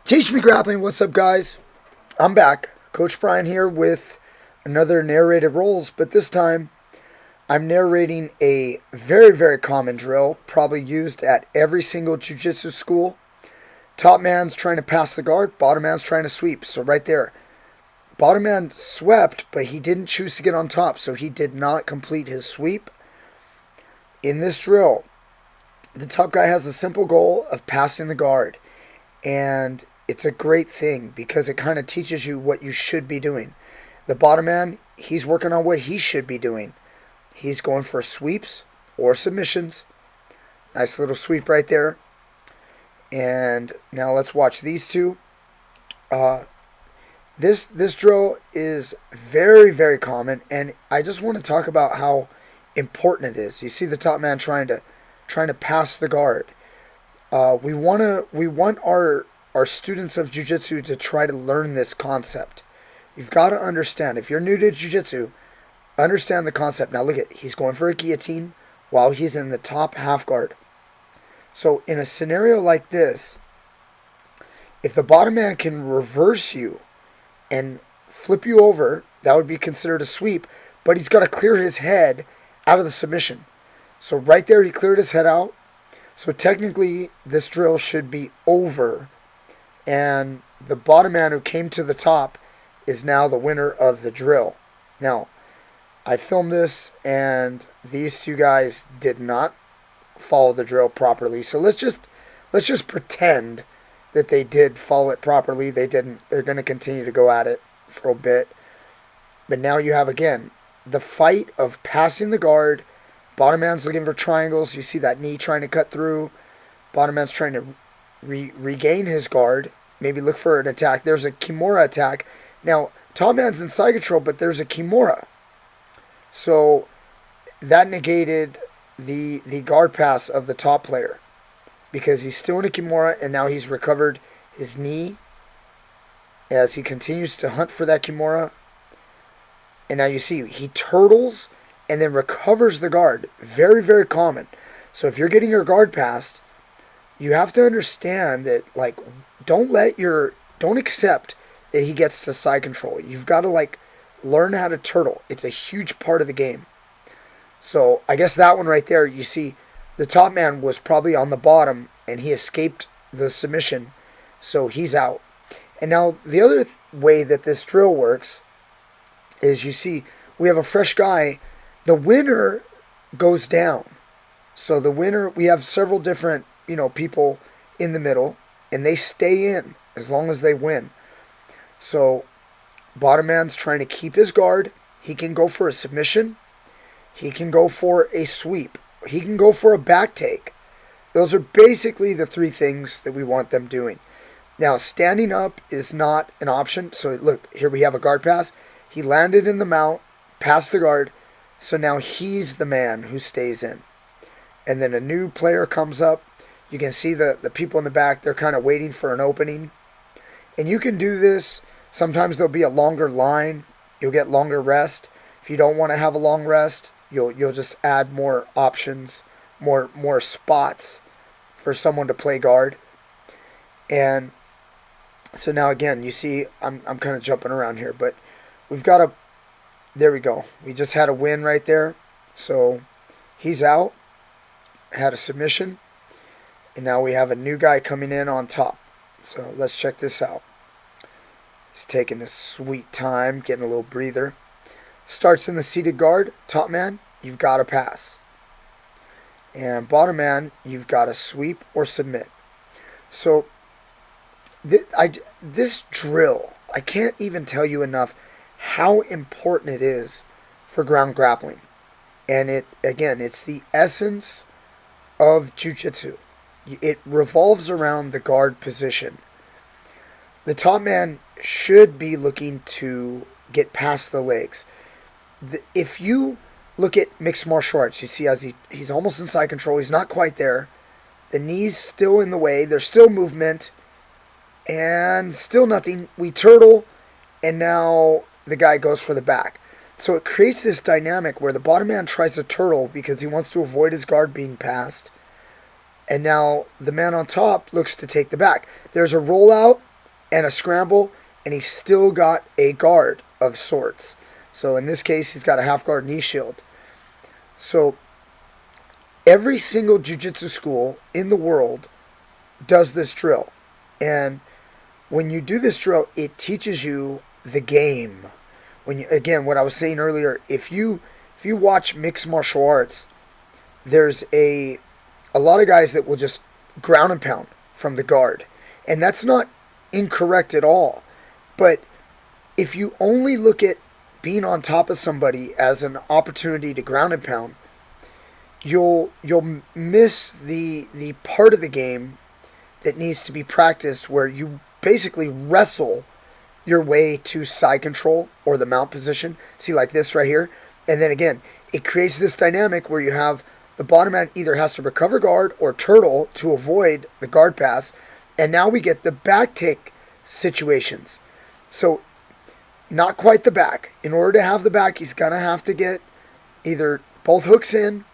Teach Me Grappling, what's up guys? I'm back. Coach Brian here with another narrated rolls, but this time I'm narrating a very, very common drill, probably used at every single jiu-jitsu school. Top man's trying to pass the guard, bottom man's trying to sweep. So right there, bottom man swept, but he didn't choose to get on top, so he did not complete his sweep. In this drill, the top guy has a simple goal of passing the guard, and it's a great thing because it kind of teaches you what you should be doing. The bottom man, he's working on what he should be doing. He's going for sweeps or submissions. Nice little sweep right there. And now let's watch these two. This drill is very, very common, and I just want to talk about how important it is. You see the top man trying to pass the guard. We want our students of jiu-jitsu to try to learn this concept. You've got to understand. If you're new to jiu-jitsu, understand the concept. Now look at, he's going for a guillotine while he's in the top half guard. So in a scenario like this, if the bottom man can reverse you and flip you over, that would be considered a sweep, but he's got to clear his head out of the submission. So right there, he cleared his head out. So technically, this drill should be over, and the bottom man who came to the top is now the winner of the drill. Now, I filmed this, and these two guys did not follow the drill properly. So let's just pretend that they did follow it properly. They didn't. They're going to continue to go at it for a bit. But now you have, again, the fight of passing the guard. Bottom man's looking for triangles. You see that knee trying to cut through. Bottom man's trying to regain his guard. Maybe look for an attack. There's a Kimura attack. Now, top man's in side control, but there's a Kimura. So that negated the guard pass of the top player because he's still in a Kimura, and now he's recovered his knee as he continues to hunt for that Kimura. And now you see he turtles and then recovers the guard. Very, very common. So if you're getting your guard passed, you have to understand that, like, don't accept that he gets to side control. You've got to, like, learn how to turtle. It's a huge part of the game. So I guess that one right there, you see the top man was probably on the bottom and he escaped the submission, so he's out. And now the other way that this drill works is, you see we have a fresh guy. The winner goes down. So the winner, we have several different, people in the middle, and they stay in as long as they win. So bottom man's trying to keep his guard. He can go for a submission. He can go for a sweep. He can go for a back take. Those are basically the three things that we want them doing. Now, standing up is not an option. So look, here we have a guard pass. He landed in the mount, passed the guard. So now he's the man who stays in. And then a new player comes up. You can see the people in the back, they're kind of waiting for an opening. And you can do this. Sometimes there'll be a longer line. You'll get longer rest. If you don't want to have a long rest, you'll just add more options, more spots for someone to play guard. And so now again, you see I'm kind of jumping around here, but we've got there we go. We just had a win right there. So he's out, had a submission, and now we have a new guy coming in on top. So let's check this out. He's taking his sweet time, getting a little breather. Starts in the seated guard. Top man, you've got to pass. And bottom man, you've got to sweep or submit. So this drill, I can't even tell you enough how important it is for ground grappling. And it's the essence of jiu-jitsu. It revolves around the guard position. The top man should be looking to get past the legs. If you look at mixed martial arts, you see as he's almost in side control. He's not quite there. The knee's still in the way. There's still movement. And still nothing. We turtle. And now the guy goes for the back. So it creates this dynamic where the bottom man tries to turtle because he wants to avoid his guard being passed. And now the man on top looks to take the back. There's a rollout. and a scramble, and he's still got a guard of sorts. So in this case, he's got a half guard knee shield. So every single jiu-jitsu school in the world does this drill. And when you do this drill, it teaches you the game. Again, what I was saying earlier, if you watch mixed martial arts, there's a lot of guys that will just ground and pound from the guard. And that's not incorrect at all. But if you only look at being on top of somebody as an opportunity to ground and pound, you'll miss the part of the game that needs to be practiced, where you basically wrestle your way to side control or the mount position. See, like this right here. And then again, it creates this dynamic where you have the bottom man either has to recover guard or turtle to avoid the guard pass. And now we get the back take situations. So not quite the back. In order to have the back, he's going to have to get either both hooks in.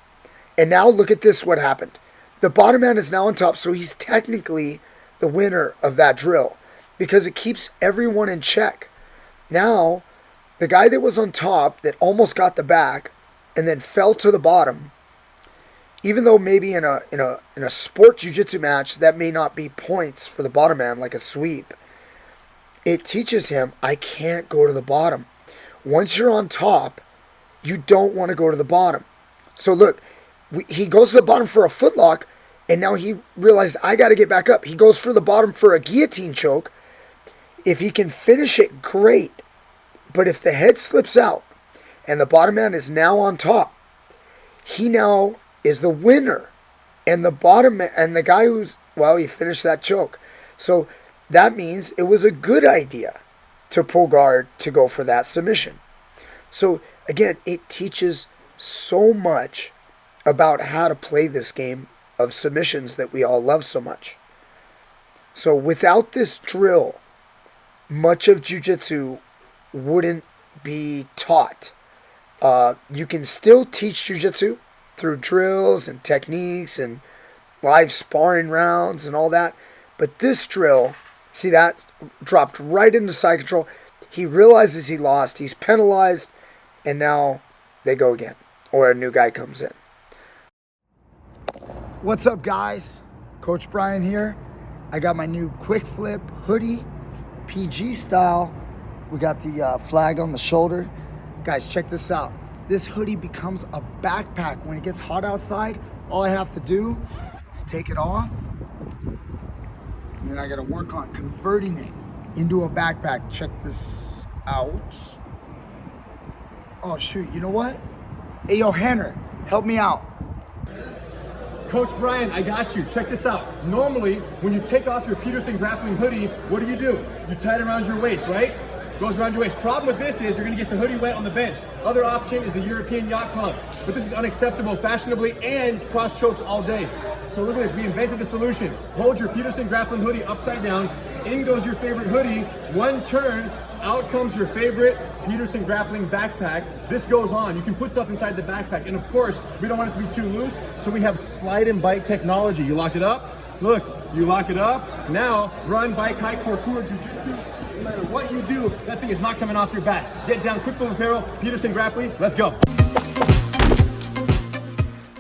And now look at this, what happened. The bottom man is now on top, so he's technically the winner of that drill because it keeps everyone in check. Now, the guy that was on top that almost got the back and then fell to the bottom, even though maybe in a sport jiu-jitsu match that may not be points for the bottom man like a sweep, it teaches him, I can't go to the bottom. Once you're on top, you don't want to go to the bottom. So look, he goes to the bottom for a footlock, and now he realized, I got to get back up. He goes for the bottom for a guillotine choke. If he can finish it, great. But if the head slips out and the bottom man is now on top, he now is the winner. And the bottom man, and the guy he finished that choke. So that means it was a good idea to pull guard to go for that submission. So again, it teaches so much about how to play this game of submissions that we all love so much. So without this drill, much of jiu-jitsu wouldn't be taught. You can still teach jiu-jitsu through drills and techniques and live sparring rounds and all that. But this drill, see, that dropped right into side control. He realizes he lost. He's penalized. And now they go again. Or a new guy comes in. What's up, guys? Coach Brian here. I got my new quick flip hoodie, PG style. We got the flag on the shoulder. Guys, check this out. This hoodie becomes a backpack when it gets hot outside. All I have to do is take it off. And then I got to work on converting it into a backpack. Check this out. Oh, shoot. You know what? Hey, yo, Henner, help me out. Coach Brian, I got you. Check this out. Normally, when you take off your Peterson Grappling hoodie, what do? You tie it around your waist, right? Goes around your waist. Problem with this is you're gonna get the hoodie wet on the bench. Other option is the European Yacht Club. But this is unacceptable fashionably and cross chokes all day. So look at this, we invented the solution. Hold your Peterson Grappling hoodie upside down, in goes your favorite hoodie, one turn, out comes your favorite Peterson Grappling backpack. This goes on. You can put stuff inside the backpack. And of course, we don't want it to be too loose, so we have slide and bite technology. You lock it up, look, you lock it up. Now, run, bike, hike, parkour, jiu-jitsu. No matter what you do, that thing is not coming off your back. Get down, quick flip apparel, Peterson Grappling, let's go.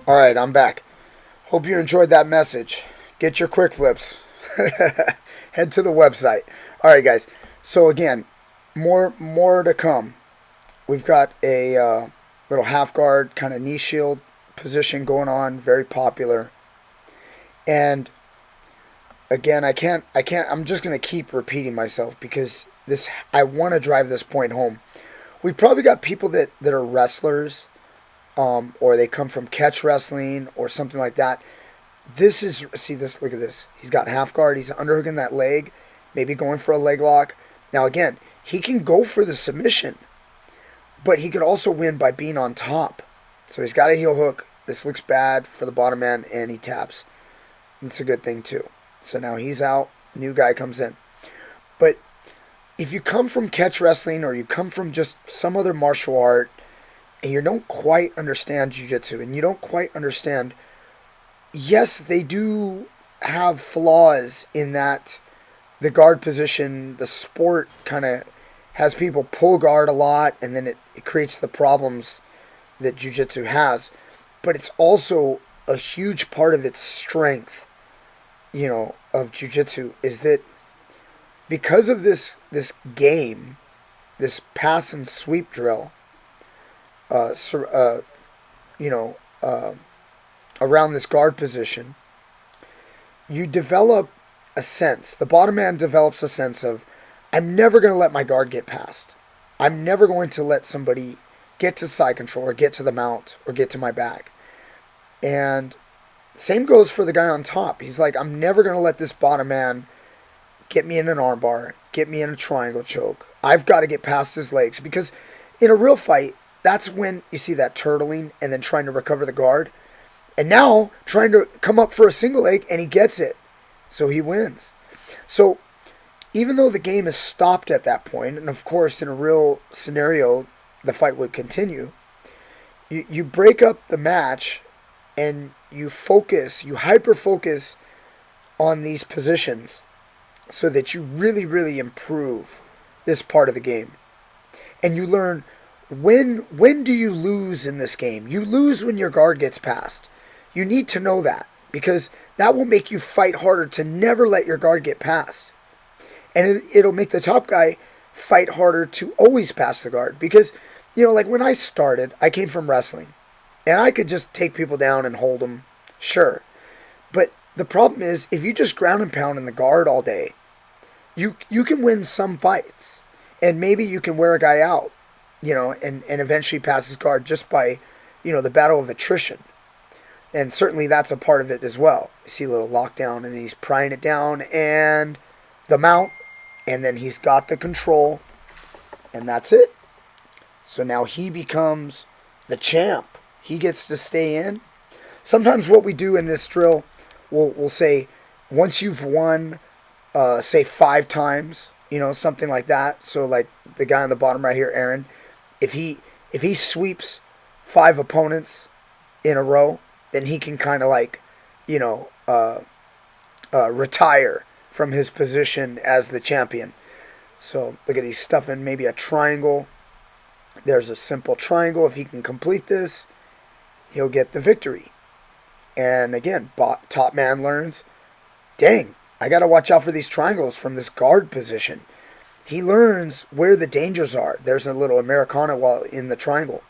All right, I'm back. Hope you enjoyed that message. Get your quick flips. Head to the website. All right, guys. So again, more to come. We've got a little half guard kind of knee shield position going on, very popular. And again, I'm just going to keep repeating myself because I want to drive this point home. We've probably got people that are wrestlers, or they come from catch wrestling or something like that. Look at this. He's got half guard. He's underhooking that leg, maybe going for a leg lock. Now again, he can go for the submission, but he could also win by being on top. So he's got a heel hook. This looks bad for the bottom man, and he taps. It's a good thing too. So now he's out. New guy comes in. But if you come from catch wrestling or you come from just some other martial art and you don't quite understand jiu-jitsu and you don't quite understand, yes, they do have flaws in that the guard position, the sport kind of has people pull guard a lot, and then it creates the problems that jiu-jitsu has. But it's also a huge part of its strength, of jiu-jitsu, is that because of this game, this pass and sweep drill, around this guard position, you develop a sense. The bottom man develops a sense of, I'm never going to let my guard get past. I'm never going to let somebody get to side control or get to the mount or get to my back. And same goes for the guy on top. He's like, I'm never going to let this bottom man get me in an armbar, get me in a triangle choke. I've got to get past his legs, because in a real fight, that's when you see that turtling and then trying to recover the guard. And now trying to come up for a single leg, and he gets it. So he wins. So even though the game is stopped at that point, and of course in a real scenario the fight would continue, you break up the match and you hyper-focus on these positions so that you really, really improve this part of the game. And you learn, when do you lose in this game? You lose when your guard gets passed. You need to know that, because that will make you fight harder to never let your guard get passed. And it'll make the top guy fight harder to always pass the guard. Because, like when I started, I came from wrestling. And I could just take people down and hold them, sure. But the problem is, if you just ground and pound in the guard all day, you can win some fights. And maybe you can wear a guy out, and eventually pass his guard just by, the battle of attrition. And certainly that's a part of it as well. You see a little lockdown, and then he's prying it down, and the mount, and then he's got the control, and that's it. So now he becomes the champ. He gets to stay in. Sometimes what we do in this drill, we'll say, once you've won, say 5 times, something like that. So like the guy on the bottom right here, Aaron, if he sweeps 5 opponents in a row, then he can kind of like, retire from his position as the champion. So look at, he's stuffing maybe a triangle. There's a simple triangle. If he can complete this, he'll get the victory. And again, top man learns, dang, I got to watch out for these triangles from this guard position. He learns where the dangers are. There's a little Americana while in the triangle.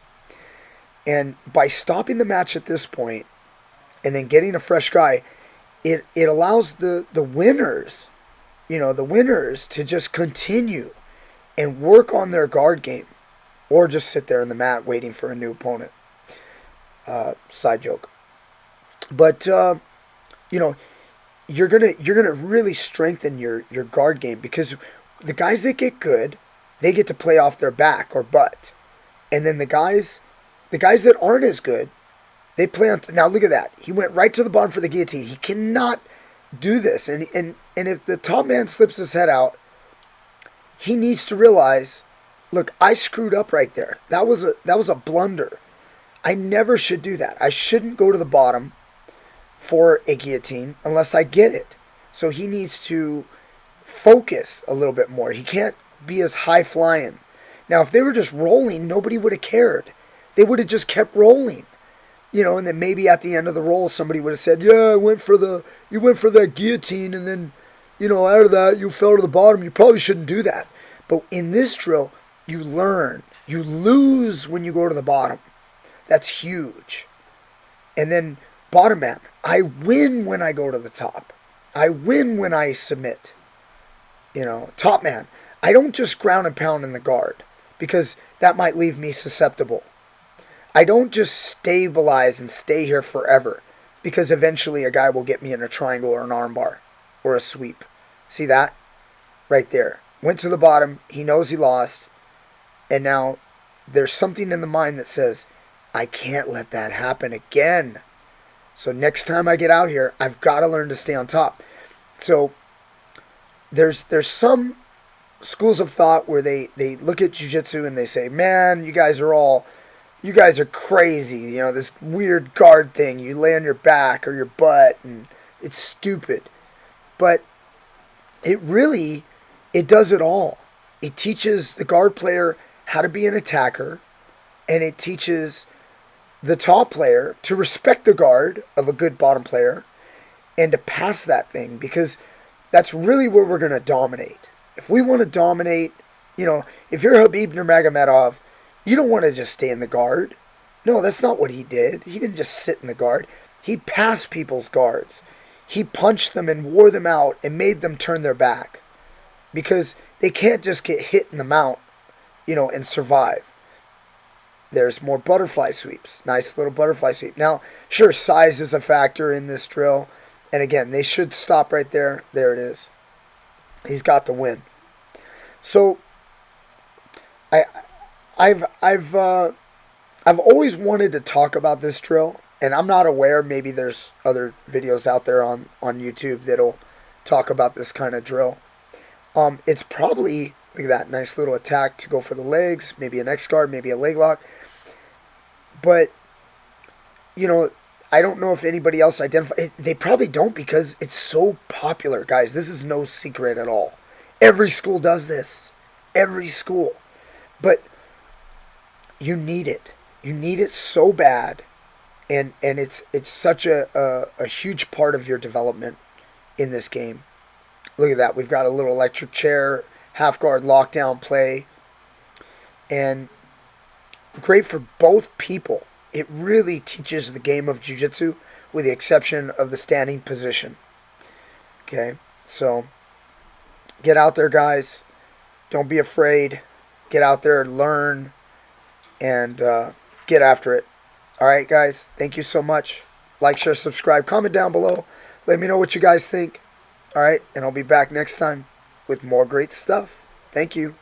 And by stopping the match at this point and then getting a fresh guy, it allows the winners, the winners to just continue and work on their guard game, or just sit there in the mat waiting for a new opponent. Side joke. But, you're gonna really strengthen your guard game, because the guys that get good, they get to play off their back or butt. And then the guys that aren't as good, they play on. Now look at that. He went right to the bottom for the guillotine. He cannot do this. And if the top man slips his head out, he needs to realize, look, I screwed up right there. That was a blunder. I never should do that. I shouldn't go to the bottom for a guillotine unless I get it. So he needs to focus a little bit more. He can't be as high flying. Now, if they were just rolling, nobody would have cared. They would have just kept rolling. And then maybe at the end of the roll, somebody would have said, yeah, you went for that guillotine, and then, out of that, you fell to the bottom. You probably shouldn't do that. But in this drill, you learn. You lose when you go to the bottom. That's huge. And then bottom man, I win when I go to the top. I win when I submit. Top man, I don't just ground and pound in the guard, because that might leave me susceptible. I don't just stabilize and stay here forever, because eventually a guy will get me in a triangle or an armbar or a sweep. See that? Right there. Went to the bottom. He knows he lost. And now there's something in the mind that says, I can't let that happen again. So next time I get out here, I've got to learn to stay on top. So there's some schools of thought where they look at jiu-jitsu and they say, man, you guys are crazy. This weird guard thing. You lay on your back or your butt, and it's stupid. But it does it all. It teaches the guard player how to be an attacker, and it teaches the top player to respect the guard of a good bottom player and to pass that thing, because that's really where we're going to dominate. If we want to dominate, if you're Khabib Nurmagomedov, you don't want to just stay in the guard. No, that's not what he did. He didn't just sit in the guard. He passed people's guards. He punched them and wore them out and made them turn their back, because they can't just get hit in the mount, and survive. There's more butterfly sweeps. Nice little butterfly sweep. Now, sure, size is a factor in this drill. And again, they should stop right there. There it is. He's got the win. So, I've always wanted to talk about this drill, and I'm not aware. Maybe there's other videos out there on YouTube that'll talk about this kind of drill. It's probably, look at that, nice little attack to go for the legs, maybe an X guard, maybe a leg lock. But, I don't know if anybody else identifies. They probably don't, because it's so popular, guys. This is no secret at all. Every school does this. Every school. But you need it. You need it so bad. And it's such a huge part of your development in this game. Look at that. We've got a little electric chair, half guard lockdown play. And great for both people. It really teaches the game of jiu-jitsu, with the exception of the standing position. Okay, so get out there, guys. Don't be afraid. Get out there, learn, and get after it. All right, guys, thank you so much. Like, share, subscribe, comment down below. Let me know what you guys think. All right, and I'll be back next time with more great stuff. Thank you.